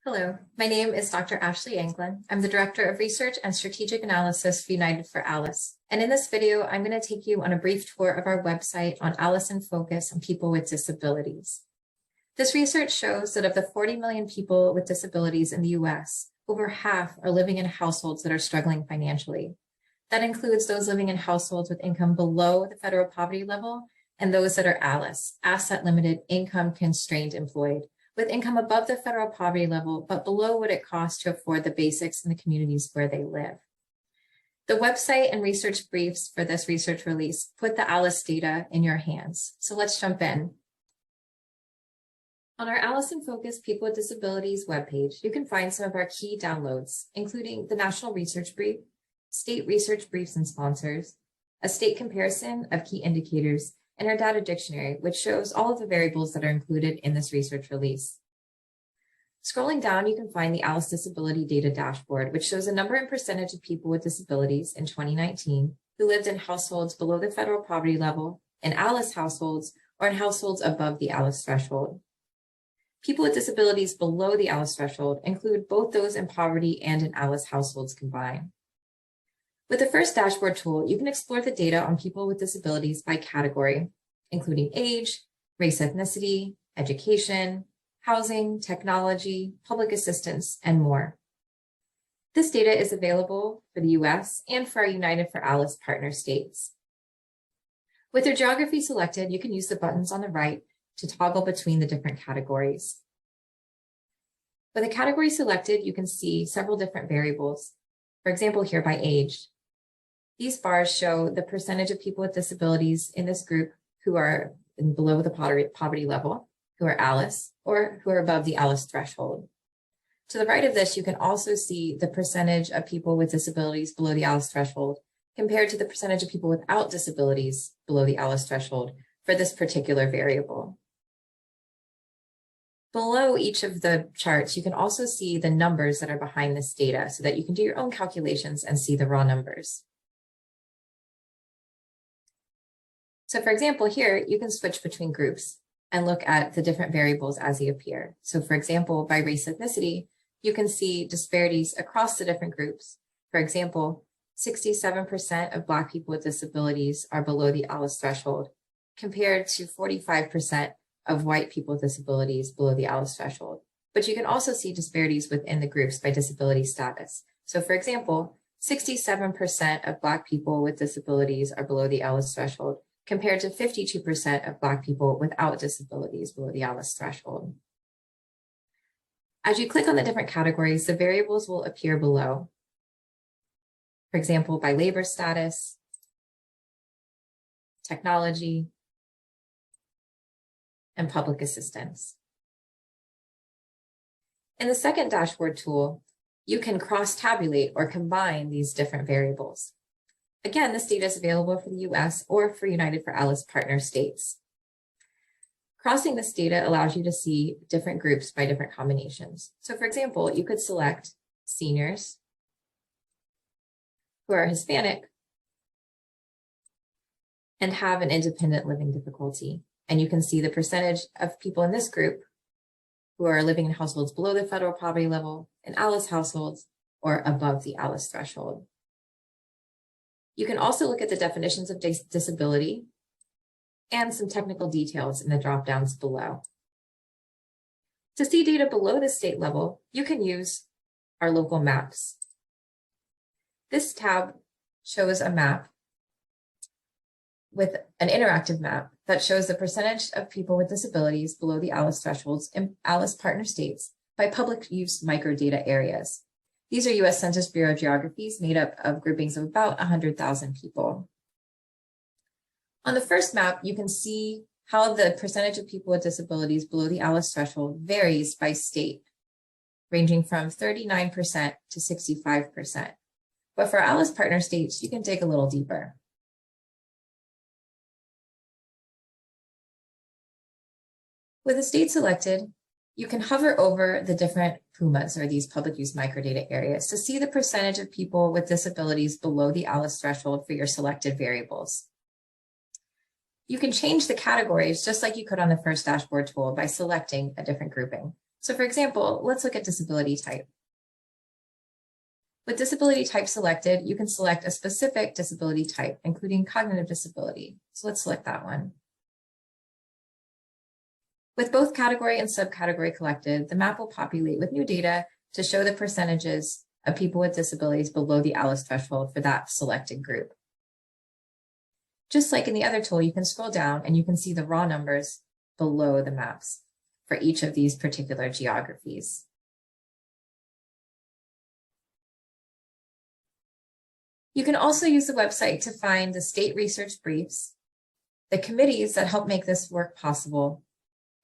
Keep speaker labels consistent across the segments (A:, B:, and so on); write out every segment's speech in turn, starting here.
A: Hello, my name is Dr. Ashley Anglin. I'm the Director of Research and Strategic Analysis for United for ALICE. And in this video, I'm going to take you on a brief tour of our website on ALICE in Focus on people with disabilities. This research shows that of the 40 million people with disabilities in the US, over half are living in households that are struggling financially. That includes those living in households with income below the federal poverty level and those that are ALICE, asset limited, income constrained employed, with income above the federal poverty level, but below what it costs to afford the basics in the communities where they live. The website and research briefs for this research release put the ALICE data in your hands. So let's jump in. On our ALICE in Focus People with Disabilities webpage, you can find some of our key downloads, including the National Research Brief, state research briefs and sponsors, a state comparison of key indicators, and our data dictionary, which shows all of the variables that are included in this research release. Scrolling down, you can find the ALICE Disability Data Dashboard, which shows the number and percentage of people with disabilities in 2019 who lived in households below the federal poverty level, in ALICE households, or in households above the ALICE threshold. People with disabilities below the ALICE threshold include both those in poverty and in ALICE households combined. With the first dashboard tool, you can explore the data on people with disabilities by category, including age, race, ethnicity, education, housing, technology, public assistance, and more. This data is available for the US and for our United for ALICE partner states. With your geography selected, you can use the buttons on the right to toggle between the different categories. With a category selected, you can see several different variables. For example, here by age. These bars show the percentage of people with disabilities in this group who are below the poverty level, who are ALICE, or who are above the ALICE threshold. To the right of this, you can also see the percentage of people with disabilities below the ALICE threshold compared to the percentage of people without disabilities below the ALICE threshold for this particular variable. Below each of the charts, you can also see the numbers that are behind this data so that you can do your own calculations and see the raw numbers. So for example, here, you can switch between groups and look at the different variables as they appear. So for example, by race ethnicity, you can see disparities across the different groups. For example, 67% of Black people with disabilities are below the ALICE threshold, compared to 45% of white people with disabilities below the ALICE threshold. But you can also see disparities within the groups by disability status. So for example, 67% of Black people with disabilities are below the ALICE threshold, compared to 52% of Black people without disabilities below the ALICE threshold. As you click on the different categories, the variables will appear below. For example, by labor status, technology, and public assistance. In the second dashboard tool, you can cross-tabulate or combine these different variables. Again, this data is available for the US or for United for ALICE partner states. Crossing this data allows you to see different groups by different combinations. So for example, you could select seniors who are Hispanic and have an independent living difficulty. And you can see the percentage of people in this group who are living in households below the federal poverty level, in ALICE households, or above the ALICE threshold. You can also look at the definitions of disability and some technical details in the drop-downs below. To see data below the state level, you can use our local maps. This tab shows a map with an interactive map that shows the percentage of people with disabilities below the ALICE thresholds in ALICE partner states by public use microdata areas. These are US Census Bureau geographies made up of groupings of about 100,000 people. On the first map, you can see how the percentage of people with disabilities below the ALICE threshold varies by state, ranging from 39% to 65%. But for ALICE partner states, you can dig a little deeper. With a state selected, you can hover over the different PUMAs, or these public use microdata areas, to see the percentage of people with disabilities below the ALICE threshold for your selected variables. You can change the categories just like you could on the first dashboard tool by selecting a different grouping. So for example, let's look at disability type. With disability type selected, you can select a specific disability type, including cognitive disability. So let's select that one. With both category and subcategory collected, the map will populate with new data to show the percentages of people with disabilities below the ALICE threshold for that selected group. Just like in the other tool, you can scroll down and you can see the raw numbers below the maps for each of these particular geographies. You can also use the website to find the state research briefs, the committees that help make this work possible,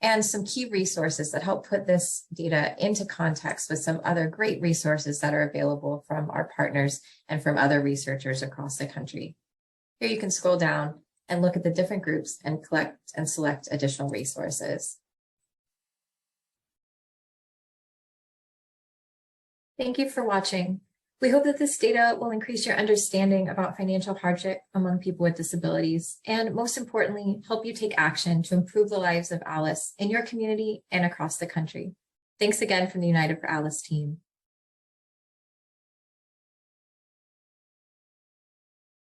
A: and some key resources that help put this data into context with some other great resources that are available from our partners and from other researchers across the country. Here you can scroll down and look at the different groups and collect and select additional resources. Thank you for watching. We hope that this data will increase your understanding about financial hardship among people with disabilities, and most importantly, help you take action to improve the lives of ALICE in your community and across the country. Thanks again from the United for ALICE team.